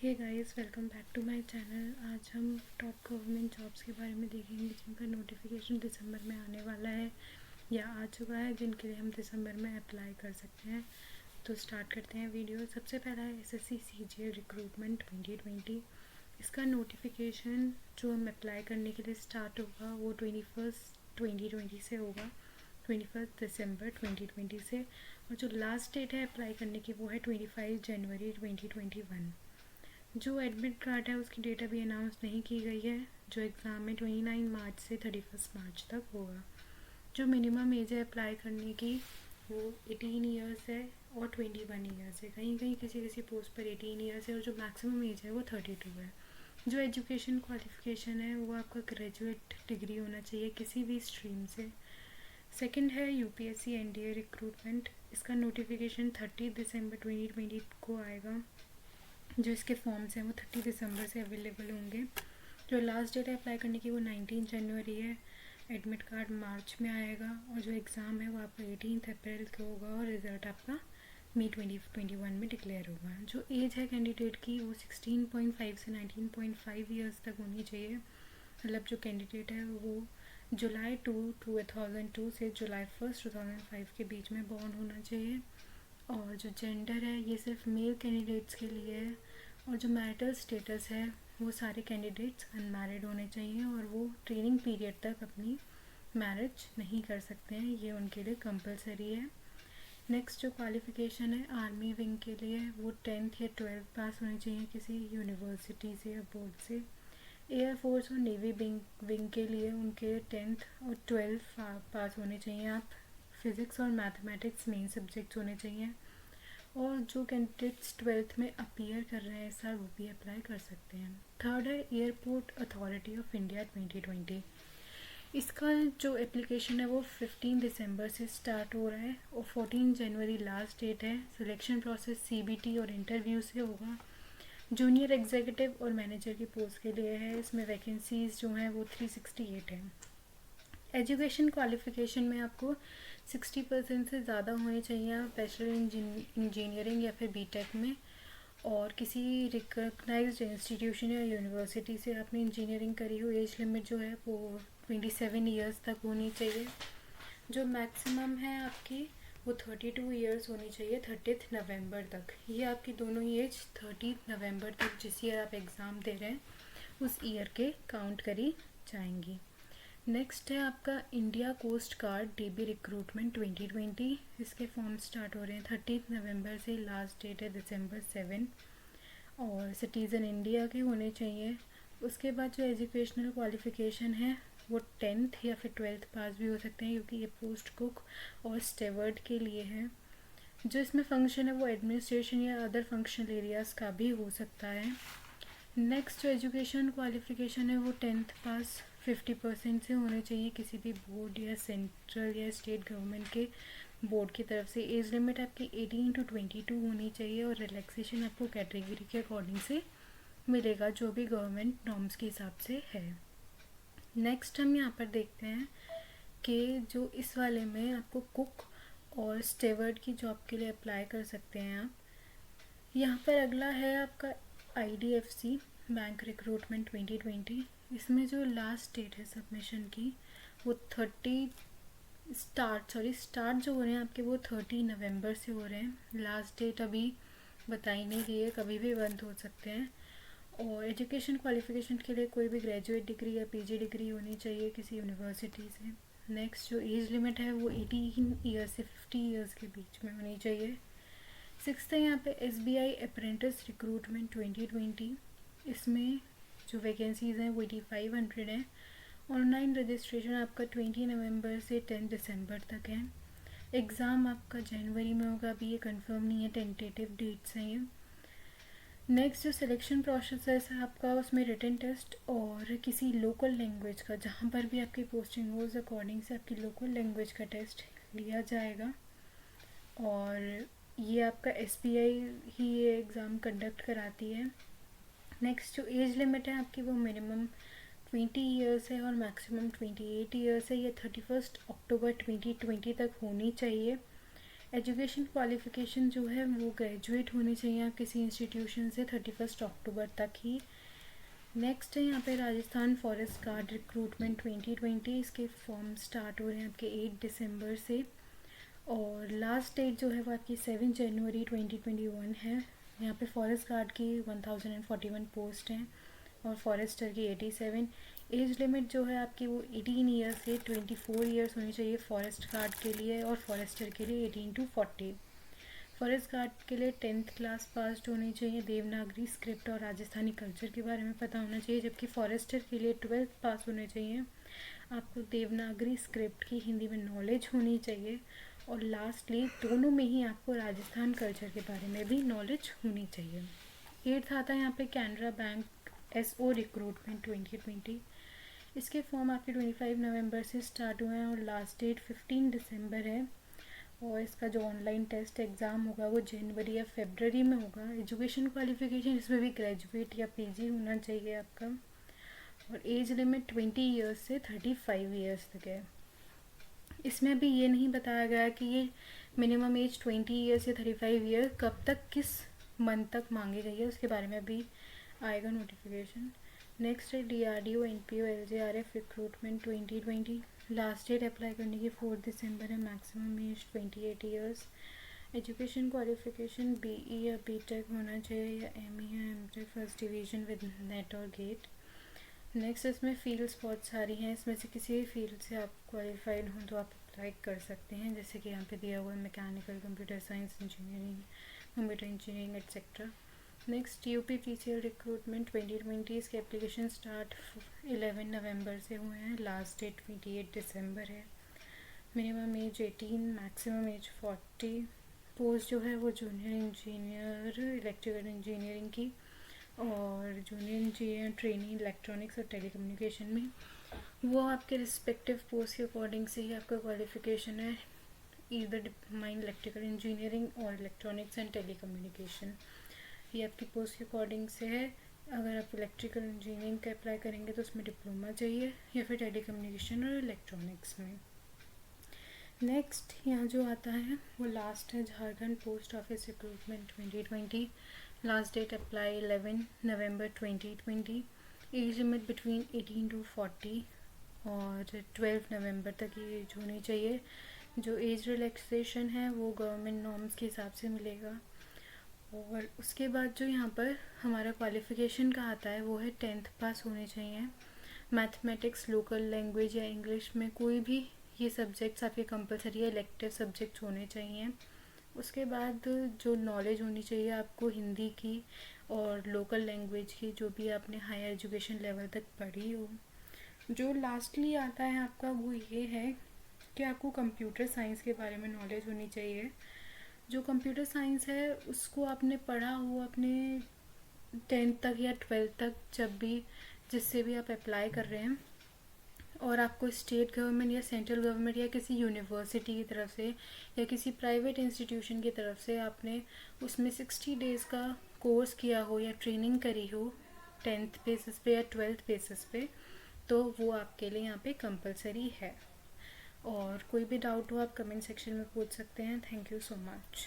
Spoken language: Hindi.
Hey guys, welcome back to my channel. आज हम टॉप गवर्नमेंट जॉब्स के बारे में देखेंगे जिनका नोटिफिकेशन दिसंबर में आने वाला है या आ चुका है, जिनके लिए हम दिसंबर में अप्लाई कर सकते हैं। तो स्टार्ट करते हैं वीडियो। सबसे पहला है एसएससी सीजीएल रिक्रूटमेंट 2020। इसका नोटिफिकेशन जो हम अप्लाई करने के लिए स्टार्ट होगा वो 21 से होगा, 21 दिसंबर 2020 से। और जो लास्ट डेट है अप्लाई करने की वो है 25 जनवरी 2021। जो एडमिट कार्ड है उसकी डेट अभी अनाउंस नहीं की गई है। जो एग्ज़ाम है 29 मार्च से 31 मार्च तक होगा। जो मिनिमम एज है अप्लाई करने की वो 18 ईयर्स है और 21 ईयर्स है। कहीं कहीं किसी किसी पोस्ट पर 18 ईयर्स है और जो मैक्सिमम एज है वो 32 है। जो एजुकेशन क्वालिफिकेशन है वो आपका ग्रेजुएट डिग्री होना चाहिए किसी भी स्ट्रीम से। सेकंड है यूपीएससी एनडीए रिक्रूटमेंट। इसका नोटिफिकेशन 30 दिसंबर 2020 को आएगा। जो इसके फॉर्म्स हैं वो 30 दिसंबर से अवेलेबल होंगे। जो लास्ट डेट है अप्लाई करने की वो 19 जनवरी है। एडमिट कार्ड मार्च में आएगा और जो एग्ज़ाम है वो आपका 18 अप्रैल को होगा और रिज़ल्ट आपका मई 2021 में डिक्लेयर होगा। जो एज है कैंडिडेट की वो 16.5 से 19.5 ईयर्स तक होनी चाहिए। मतलब जो कैंडिडेट है वो जुलाई 2002 से जुलाई 2005 के बीच में बॉर्न होना चाहिए। और जो जेंडर है ये सिर्फ मेल कैंडिडेट्स के लिए है। और जो मैरिटल स्टेटस है वो सारे कैंडिडेट्स अनमैरिड होने चाहिए और वो ट्रेनिंग पीरियड तक अपनी मैरिज नहीं कर सकते हैं, ये उनके लिए कंपलसरी है। नेक्स्ट जो क्वालिफ़िकेशन है आर्मी विंग के लिए वो 10th या 12th पास होने चाहिए किसी यूनिवर्सिटी से या बोर्ड से। एयरफोर्स और नेवी विंग के लिए उनके 10th और 12th पास होने चाहिए। आप फिज़िक्स और मैथमेटिक्स मेन सब्जेक्ट्स होने चाहिए। और जो कैंडिडेट्स 12th में अपीयर कर रहे हैं इस साल वो भी अप्लाई कर सकते हैं। थर्ड है एयरपोर्ट अथॉरिटी ऑफ इंडिया 2020। इसका जो एप्लीकेशन है वो 15 दिसंबर से स्टार्ट हो रहा है और 14 जनवरी लास्ट डेट है। सिलेक्शन प्रोसेस सीबीटी और इंटरव्यू से होगा। जूनियर एग्जीक्यूटिव और मैनेजर की पोस्ट के लिए है। इसमें वैकेंसीज जो हैं वो 368 है। एजुकेशन क्वालिफ़िकेशन में आपको 60% से ज़्यादा होने चाहिए। आप बैचलर इंजीनियरिंग या फिर बीटेक में और किसी रिकग्नाइज्ड इंस्टीट्यूशन या यूनिवर्सिटी से आपने इंजीनियरिंग करी हो। एज लिमिट जो है वो 27 ईयर्स तक होनी चाहिए। जो मैक्सिमम है आपकी वो 32 ईयर्स होनी चाहिए 30 नवंबर तक। ये आपकी दोनों ही एज 30 नवंबर तक जिस ईयर आप एग्ज़ाम दे रहे हैं उस ईयर के काउंट करी जाएंगी। नेक्स्ट है आपका India coast guard DB recruitment 2020। इसके फॉर्म स्टार्ट हो रहे हैं 30 नवंबर से। लास्ट डेट है December 7 और सिटीज़न इंडिया के होने चाहिए। उसके बाद जो एजुकेशनल क्वालिफ़िकेशन है वो 10th या फिर 12th पास भी हो सकते हैं क्योंकि ये पोस्ट कुक और स्टेवर्ड के लिए है। जो इसमें फ़ंक्शन है वो एडमिनिस्ट्रेशन या अदर फंक्शनल एरियाज़ का भी हो सकता है। नेक्स्ट जो एजुकेशन क्वालिफ़िकेशन है वो 10th पास 50% से होने चाहिए किसी भी बोर्ड या सेंट्रल या स्टेट गवर्नमेंट के बोर्ड की तरफ से। एज लिमिट आपकी 18 to 22 होनी चाहिए और रिलैक्सेशन आपको कैटेगरी के अकॉर्डिंग से मिलेगा जो भी गवर्नमेंट नॉर्म्स के हिसाब से है। नेक्स्ट हम यहाँ पर देखते हैं कि जो इस वाले में आपको कुक और स्टेवर्ड की जॉब के लिए अप्लाई कर सकते हैं आप। यहाँ पर अगला है आपका IDFC बैंक रिक्रूटमेंट 2020। इसमें जो लास्ट डेट है सबमिशन की वो स्टार्ट जो हो रहे हैं आपके वो 30 नवंबर से हो रहे हैं। लास्ट डेट अभी बताई नहीं गई है, कभी भी बंद हो सकते हैं। और एजुकेशन क्वालिफ़िकेशन के लिए कोई भी ग्रेजुएट डिग्री या पीजी डिग्री होनी चाहिए किसी यूनिवर्सिटी से। नेक्स्ट जो एज लिमिट है वो 18 ईयर्स से 50 ईयर्स के बीच में होनी चाहिए। सिक्स्थ है यहाँ पे SBI अप्रेंटिस रिक्रूटमेंट 2020। इसमें जो वैकेंसीज़ हैं वो 8500 हैं। ऑनलाइन रजिस्ट्रेशन आपका 20 नवंबर से 10 दिसंबर तक है। एग्ज़ाम आपका जनवरी में होगा, अभी ये कंफर्म नहीं है, टेंटेटिव डेट्स हैं ये। नेक्स्ट जो सिलेक्शन प्रोसेस है आपका उसमें रिटन टेस्ट और किसी लोकल लैंग्वेज का, जहाँ पर भी आपकी पोस्टिंग हो उस अकॉर्डिंग से आपकी लोकल लैंग्वेज का टेस्ट लिया जाएगा। और ये आपका SBI ही ये एग्ज़ाम कंडक्ट कराती है। नेक्स्ट जो एज लिमिट है आपकी वो मिनिमम 20 ईयर्स है और मैक्सिमम 28 ईयर्स है। ये 31 अक्टूबर 2020 तक होनी चाहिए। एजुकेशन क्वालिफ़िकेशन जो है वो ग्रेजुएट होनी चाहिए आप किसी इंस्टीट्यूशन से 31 अक्टूबर तक ही। नेक्स्ट है यहाँ पे राजस्थान फॉरेस्ट गार्ड रिक्रूटमेंट 2020। इसके फॉर्म स्टार्ट हो रहे हैं आपके 8 दिसंबर से और लास्ट डेट जो है वो आपकी 7 जनवरी 2021 है। यहाँ पे फॉरेस्ट गार्ड की 1041 पोस्ट हैं और फॉरेस्टर की 87। एज लिमिट जो है आपकी वो 18 ईयर्स से 24 ईयर्स होनी चाहिए फॉरेस्ट गार्ड के लिए और फॉरेस्टर के लिए 18 to 40। फॉरेस्ट गार्ड के लिए 10th क्लास पास्ड होनी चाहिए, देवनागरी स्क्रिप्ट और राजस्थानी कल्चर के बारे में पता होना चाहिए, जबकि फॉरेस्टर के लिए 12th पास होने चाहिए। आपको देवनागरी स्क्रिप्ट की हिंदी में नॉलेज होनी चाहिए और लास्टली दोनों में ही आपको राजस्थान कल्चर के बारे में भी नॉलेज होनी चाहिए। 8th आता है यहाँ पे कैनरा बैंक SO रिक्रूटमेंट 2020। इसके फॉर्म आपके 25 नवंबर से स्टार्ट हुए हैं और लास्ट डेट 15 दिसंबर है और इसका जो ऑनलाइन टेस्ट एग्ज़ाम होगा वो जनवरी या फरवरी में होगा। एजुकेशन क्वालिफ़िकेशन इसमें भी ग्रेजुएट या PG होना चाहिए आपका और एज लिमिट 20 ईयर्स से 35 ईयर्स तक है। इसमें भी ये नहीं बताया गया कि ये मिनिमम एज 20 ईयर्स या 35 ईयर कब तक किस मंथ तक मांगी गई है, उसके बारे में भी आएगा नोटिफिकेशन। नेक्स्ट है DRDO NPO LJRF recruitment 2020। Last date apply करने की 4 दिसंबर है। Maximum age 28 years. Education qualification BE या BTech होना चाहिए या ME या MTech first division with NET और गेट। नेक्स्ट इसमें फील्ड्स बहुत सारी हैं, इसमें से किसी भी फील्ड से आप क्वालिफाइड हों तो आप अप्लाई कर सकते हैं, जैसे कि यहाँ पे दिया हुआ है mechanical, computer science, engineering, computer engineering etcetera. Next UPPCL recruitment 2020। इसके एप्लीकेशन स्टार्ट 11 नवंबर से हुए हैं, लास्ट डेट 28 दिसंबर है। Minimum age 18, maximum age 40। Post जो है वो जूनियर इंजीनियर इलेक्ट्रिकल इंजीनियरिंग की और जूनियर इंजीनियर ट्रेनी इलेक्ट्रॉनिक्स और टेलीकम्युनिकेशन में, वो आपके रिस्पेक्टिव पोस्ट के अकॉर्डिंग से ही आपका क्वालिफिकेशन है, ईदर डिप्लोमा इलेक्ट्रिकल इंजीनियरिंग और इलेक्ट्रॉनिक्स एंड टेलीकम्युनिकेशन। ये आपकी पोस्ट के अकॉर्डिंग से है। अगर आप इलेक्ट्रिकल इंजीनियरिंग का अप्लाई करेंगे तो उसमें डिप्लोमा चाहिए या फिर टेलीकम्युनिकेशन और इलेक्ट्रॉनिक्स में। नेक्स्ट यहाँ जो आता है वो लास्ट है Jharkhand post office recruitment 2020। Last date apply 11 नवंबर 2020। एज लिमिट बिटवीन 18 to 40 और 12 नवंबर तक ये एज होनी चाहिए। जो एज रिलैक्सेशन है वो गवर्नमेंट नॉर्म्स के हिसाब से मिलेगा। और उसके बाद जो यहाँ पर हमारा क्वालिफ़िकेशन का आता है वो है 10th पास होने चाहिए। मैथमेटिक्स, लोकल लैंग्वेज या इंग्लिश में कोई भी ये सब्जेक्ट्स आपके कंपलसरी या इलेक्टिव सब्जेक्ट्स होने चाहिए। उसके बाद जो नॉलेज होनी चाहिए आपको हिंदी की और लोकल लैंग्वेज की, जो भी आपने हायर एजुकेशन लेवल तक पढ़ी हो। जो लास्टली आता है आपका वो ये है कि आपको कंप्यूटर साइंस के बारे में नॉलेज होनी चाहिए। जो कंप्यूटर साइंस है उसको आपने पढ़ा हो अपने 10th तक या 12th तक, जब भी जिससे भी आप अप्लाई कर रहे हैं, और आपको स्टेट गवर्नमेंट या सेंट्रल गवर्नमेंट या किसी यूनिवर्सिटी की तरफ से या किसी प्राइवेट इंस्टीट्यूशन की तरफ से आपने उसमें 60 डेज़ का कोर्स किया हो या ट्रेनिंग करी हो 10th बेसिस पे या 12th बेसिस पे, तो वो आपके लिए यहाँ पे कंपलसरी है। और कोई भी डाउट हो आप कमेंट सेक्शन में पूछ सकते हैं। Thank you so much.